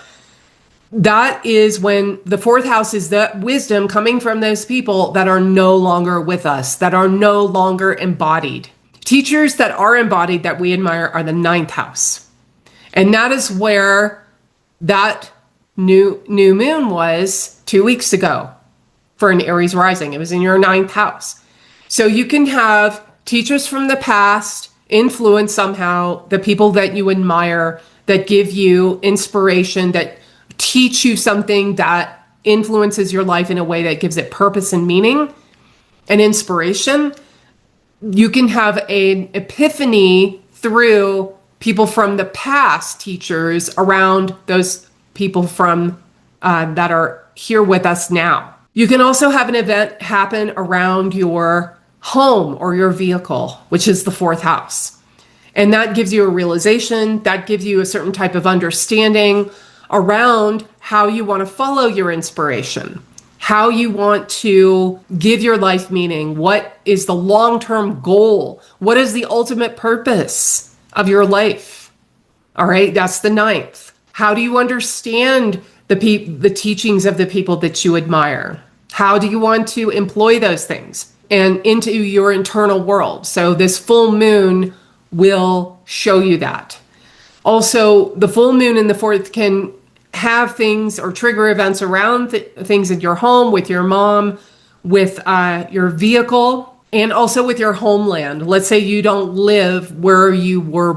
That is when the fourth house is the wisdom coming from those people that are no longer with us, that are no longer embodied. Teachers that are embodied that we admire are the ninth house. And that is where that new moon was 2 weeks ago for an Aries rising. It was in your ninth house. So you can have teachers from the past influence somehow the people that you admire, that give you inspiration, that teach you something that influences your life in a way that gives it purpose and meaning and inspiration. You can have an epiphany through people from the past, teachers around those people from that are here with us now. You can also have an event happen around your home or your vehicle, which is the fourth house. And that gives you a realization, that gives you a certain type of understanding around how you want to follow your inspiration, how you want to give your life meaning, what is the long-term goal, what is the ultimate purpose of your life. All right, that's the ninth. How do you understand the teachings of the people that you admire? How do you want to employ those things and into your internal world? So this full moon will show you that. Also, the full moon in the fourth can have things or trigger events around things in your home, with your mom, with your vehicle, and also with your homeland. Let's say you don't live where you were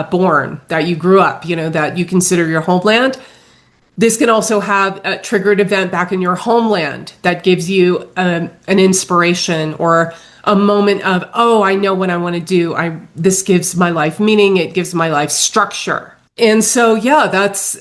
born, that you grew up, that you consider your homeland. This can also have a triggered event back in your homeland that gives you an inspiration or a moment of, oh, I know what I want to do. This gives my life meaning. It gives my life structure. And so, yeah, that's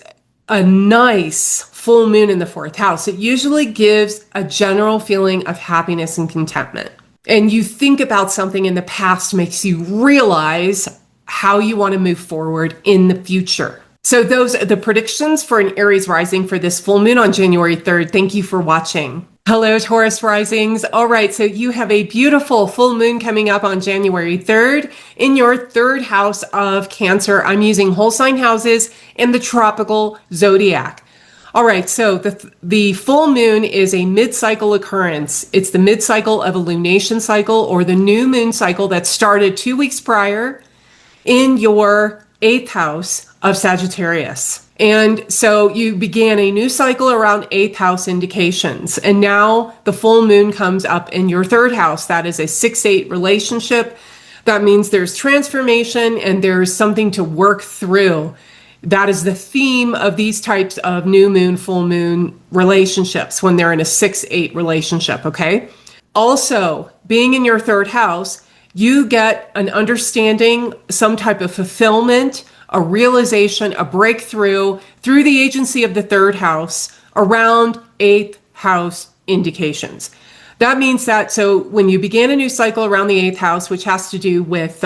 a nice full moon in the fourth house. It usually gives a general feeling of happiness and contentment. And you think about something in the past makes you realize how you want to move forward in the future. So those are the predictions for an Aries rising for this full moon on January 3rd. Thank you for watching. Hello, Taurus risings. All right, so you have a beautiful full moon coming up on January 3rd in your third house of Cancer. I'm using whole sign houses and the tropical zodiac. All right, so the full moon is a mid-cycle occurrence. It's the mid-cycle of a lunation cycle or the new moon cycle that started 2 weeks prior in your eighth house of Sagittarius. And so you began a new cycle around eighth house indications. And now the full moon comes up in your third house. That is a 6-8 relationship. That means there's transformation and there's something to work through. That is the theme of these types of new moon, full moon relationships when they're in a 6-8 relationship, okay? Also, being in your third house, you get an understanding, some type of fulfillment, a realization, a breakthrough through the agency of the third house around eighth house indications. That means that, so when you began a new cycle around the eighth house, which has to do with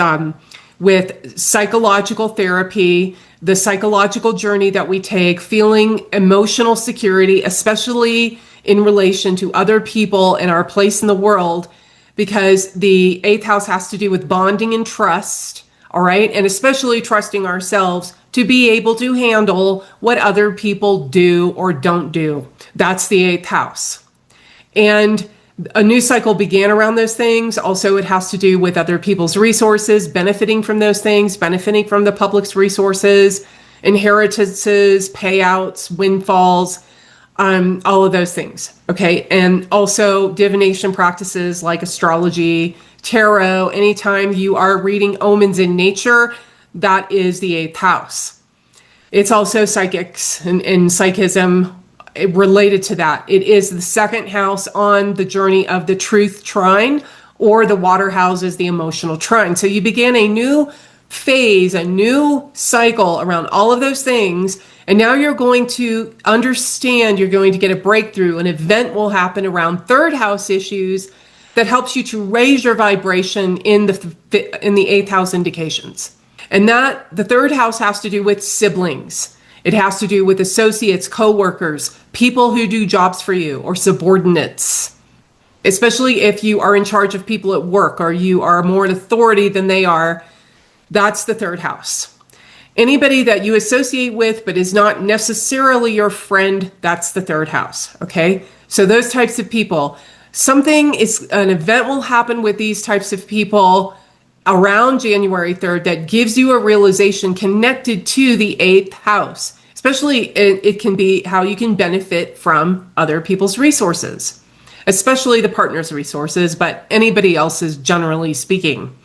psychological therapy, the psychological journey that we take, feeling emotional security, especially in relation to other people and our place in the world, because the eighth house has to do with bonding and trust, all right? And especially trusting ourselves to be able to handle what other people do or don't do. That's the eighth house. And a new cycle began around those things. Also, it has to do with other people's resources, benefiting from those things, benefiting from the public's resources, inheritances, payouts, windfalls, all of those things, okay? And also divination practices like astrology, tarot. Anytime you are reading omens in nature, that is the eighth house. It's also psychics and psychism related to that. It is the second house on the journey of the truth trine, or the water houses the emotional trine. So you began a new phase, a new cycle around all of those things. And now you're going to understand, you're going to get a breakthrough. An event will happen around third house issues that helps you to raise your vibration in the eighth house indications. And that the third house has to do with siblings. It has to do with associates, co-workers, people who do jobs for you, or subordinates, especially if you are in charge of people at work or you are more an authority than they are. That's the third house. Anybody that you associate with but is not necessarily your friend, that's the third house, okay? So those types of people, an event will happen with these types of people around January 3rd that gives you a realization connected to the eighth house. Especially, it can be how you can benefit from other people's resources, especially the partner's resources, but anybody else's, generally speaking.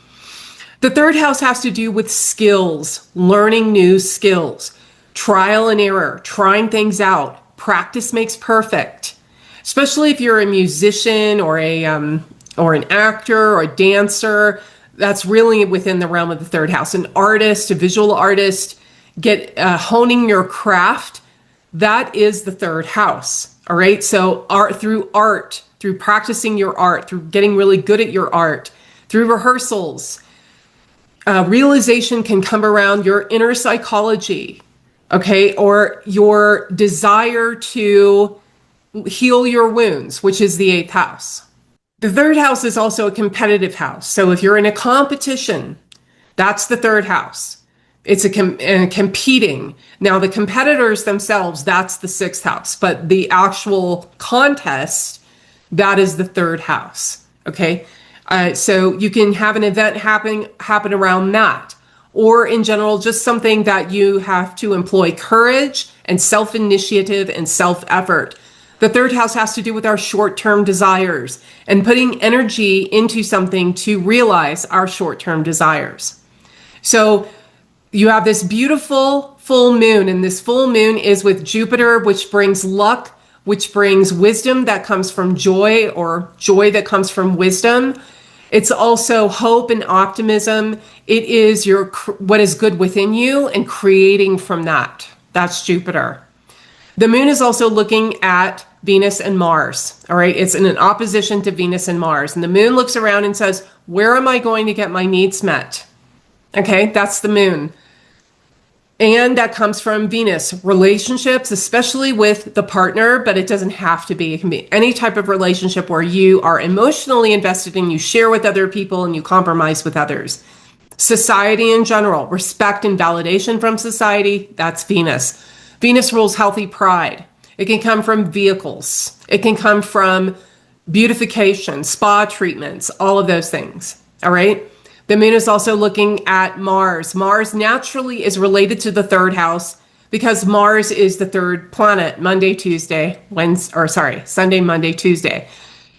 The third house has to do with skills, learning new skills, trial and error, trying things out. Practice makes perfect. Especially if you're a musician or an actor or a dancer, that's really within the realm of the third house. An artist, a visual artist, honing your craft, that is the third house. All right. So art, through practicing your art, through getting really good at your art, through rehearsals, realization can come around your inner psychology, okay, or your desire to heal your wounds, which is the eighth house. The third house is also a competitive house. So if you're in a competition, that's the third house. It's competing. Now, the competitors themselves, that's the sixth house, but the actual contest, that is the third house, okay? So you can have an event happen around that, or in general, just something that you have to employ courage and self-initiative and self-effort. The third house has to do with our short-term desires and putting energy into something to realize our short-term desires. So you have this beautiful full moon, and this full moon is with Jupiter, which brings luck, which brings wisdom that comes from joy, or joy that comes from wisdom. It's also hope and optimism. It is what is good within you and creating from that. That's Jupiter. The moon is also looking at Venus and Mars. All right. It's in an opposition to Venus and Mars. And the moon looks around and says, where am I going to get my needs met? Okay. That's the moon. And that comes from Venus. Relationships, especially with the partner, but it doesn't have to be. It can be any type of relationship where you are emotionally invested and you share with other people and you compromise with others. Society in general, respect and validation from society, that's Venus. Venus rules healthy pride. It can come from vehicles. It can come from beautification, spa treatments, all of those things. All right. The moon is also looking at Mars. Mars naturally is related to the third house because Mars is the third planet, Monday, Tuesday, Sunday, Monday, Tuesday.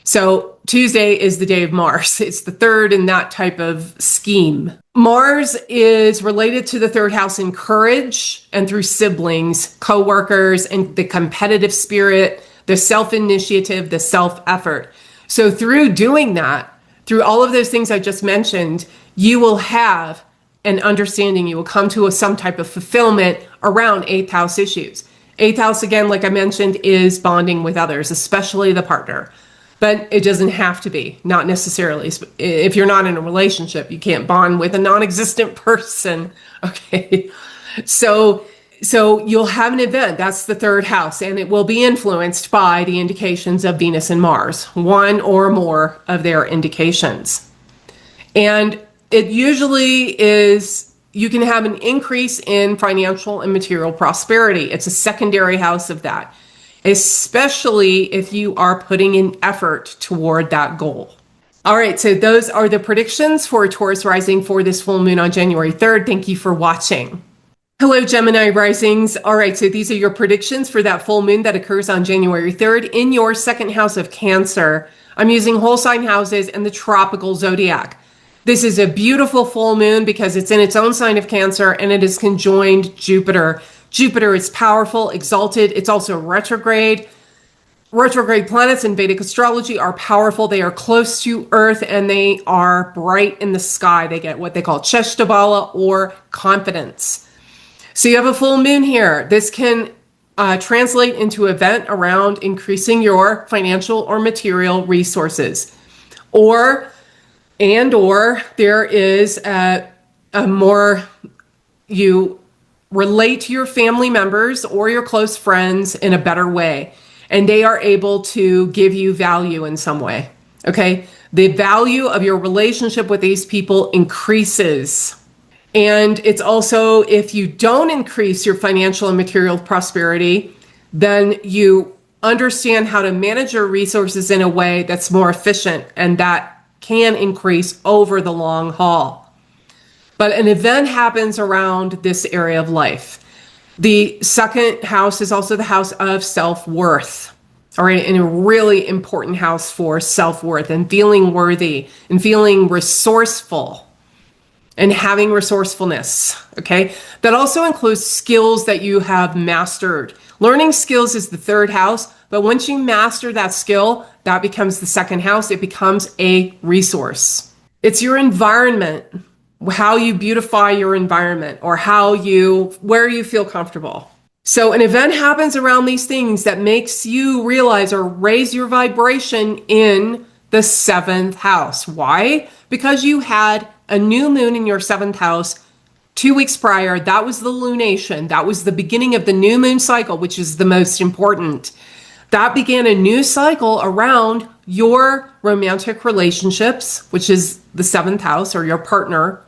So Tuesday is the day of Mars. It's the third in that type of scheme. Mars is related to the third house in courage and through siblings, co-workers, and the competitive spirit, the self-initiative, the self-effort. So through doing that, through all of those things I just mentioned, you will have an understanding. You will come to some type of fulfillment around eighth house issues. Eighth house, again, like I mentioned, is bonding with others, especially the partner. But it doesn't have to be, not necessarily. If you're not in a relationship, you can't bond with a non-existent person. Okay. So you'll have an event, that's the third house, and it will be influenced by the indications of Venus and Mars, one or more of their indications. And it usually is, you can have an increase in financial and material prosperity. It's a secondary house of that, especially if you are putting in effort toward that goal. All right, so those are the predictions for Taurus rising for this full moon on January 3rd. Thank you for watching. Hello, Gemini risings. All right, so these are your predictions for that full moon that occurs on January 3rd in your second house of Cancer. I'm using whole sign houses and the tropical zodiac. This is a beautiful full moon because it's in its own sign of Cancer and it is conjoined Jupiter. Jupiter is powerful, exalted. It's also retrograde. Retrograde planets in Vedic astrology are powerful. They are close to Earth and they are bright in the sky. They get what they call Cheshtabala or confidence. So you have a full moon here. This can translate into an event around increasing your financial or material resources. Or there is a more, you relate to your family members or your close friends in a better way. And they are able to give you value in some way. Okay. The value of your relationship with these people increases. And it's also, if you don't increase your financial and material prosperity, then you understand how to manage your resources in a way that's more efficient and that can increase over the long haul. But an event happens around this area of life. The second house is also the house of self-worth. All right, and a really important house for self-worth and feeling worthy and feeling resourceful. And having resourcefulness, okay? That also includes skills that you have mastered. Learning skills is the third house, but once you master that skill, that becomes the second house. It becomes a resource. It's your environment, how you beautify your environment or where you feel comfortable. So an event happens around these things that makes you realize or raise your vibration in the seventh house. Why? Because you had a new moon in your seventh house 2 weeks prior. That was the lunation. That was the beginning of the new moon cycle, which is the most important. That began a new cycle around your romantic relationships, which is the seventh house, or your partner,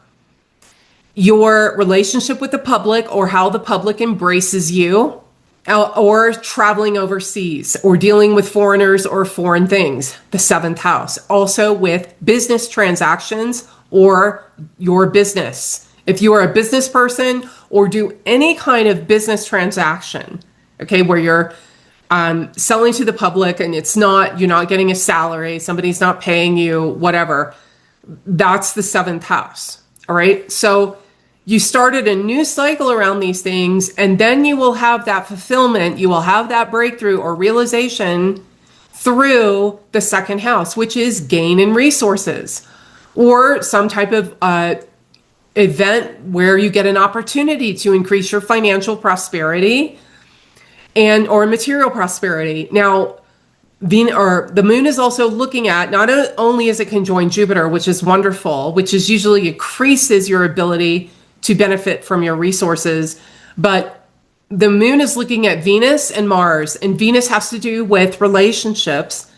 your relationship with the public or how the public embraces you, or traveling overseas or dealing with foreigners or foreign things, the seventh house. Also with business transactions or your business. If you are a business person or do any kind of business transaction, okay, where you're selling to the public and you're not getting a salary, somebody's not paying you, whatever, that's the seventh house. All right. So you started a new cycle around these things, and then you will have that fulfillment. You will have that breakthrough or realization through the second house, which is gain in resources, or some type of event where you get an opportunity to increase your financial prosperity or material prosperity. Now, the moon is also looking at, not only is it conjoined Jupiter, which is wonderful, which is usually increases your ability to benefit from your resources, But the moon is looking at Venus and Mars, and Venus has to do with relationships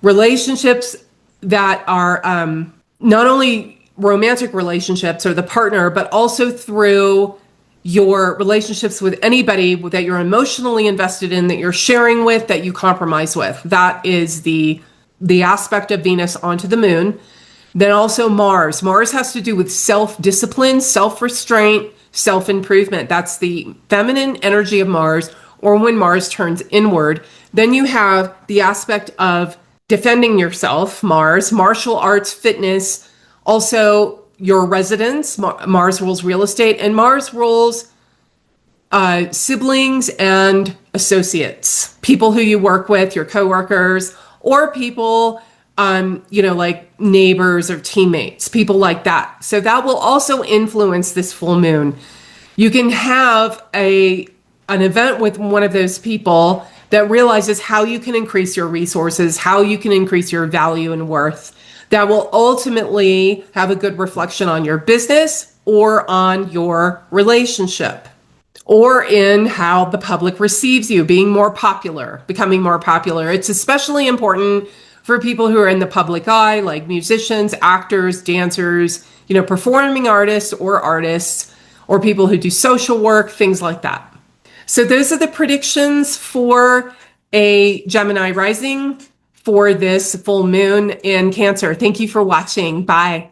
that are not only romantic relationships or the partner, but also through your relationships with anybody that you're emotionally invested in, that you're sharing with, that you compromise with. That is the aspect of Venus onto the moon. Then also Mars. Mars has to do with self-discipline, self-restraint, self-improvement. That's the feminine energy of Mars, or when Mars turns inward. Then you have the aspect of defending yourself, Mars, martial arts, fitness, also your residence. Mars rules real estate, and Mars rules siblings and associates, people who you work with, your coworkers, or people, like neighbors or teammates, people like that. So that will also influence this full moon. You can have an event with one of those people that realizes how you can increase your resources, how you can increase your value and worth. That will ultimately have a good reflection on your business or on your relationship, or in how the public receives you, being more popular, becoming more popular. It's especially important for people who are in the public eye, like musicians, actors, dancers, performing artists, or people who do social work, things like that. So those are the predictions for a Gemini rising for this full moon in Cancer. Thank you for watching. Bye.